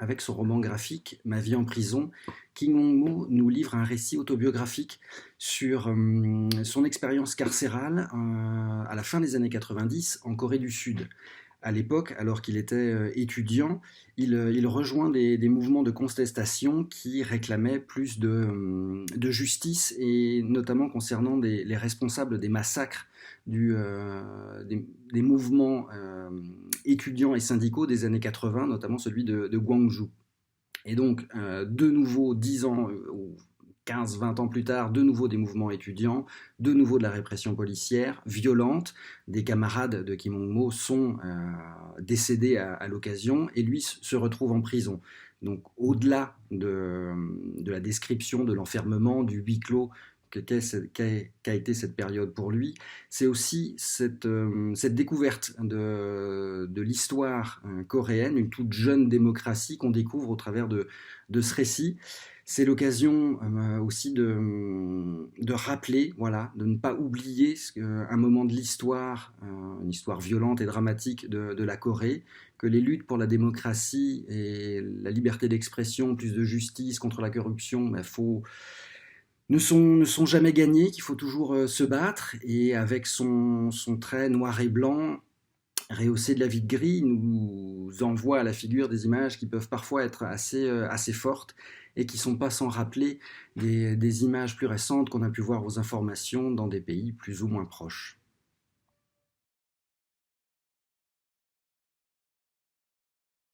Avec son roman graphique Ma vie en prison, Kim Hong-mo nous livre un récit autobiographique sur son expérience carcérale à la fin des années 90 en Corée du Sud. À l'époque, alors qu'il était étudiant, il rejoint des mouvements de contestation qui réclamaient plus de justice, et notamment concernant les responsables des massacres des mouvements étudiants et syndicaux des années 80, notamment celui de Gwangju. Et donc, de nouveau, 10 ans ou 15-20 ans plus tard, de nouveau des mouvements étudiants, de nouveau de la répression policière violente. Des camarades de Kim Hong-mo sont décédés à l'occasion, et lui se retrouve en prison. Donc, au-delà de la description de l'enfermement, du huis clos qu'a été cette période pour lui, c'est aussi cette découverte de l'histoire coréenne, une toute jeune démocratie qu'on découvre au travers de ce récit. C'est l'occasion aussi de rappeler, voilà, de ne pas oublier un moment de l'histoire, une histoire violente et dramatique de la Corée, que les luttes pour la démocratie et la liberté d'expression, plus de justice contre la corruption, ne sont jamais gagnées, qu'il faut toujours se battre. Et avec son trait noir et blanc, rehaussé de la vie de gris, nous envoie à la figure des images qui peuvent parfois être assez fortes, et qui ne sont pas sans rappeler des images plus récentes qu'on a pu voir aux informations dans des pays plus ou moins proches.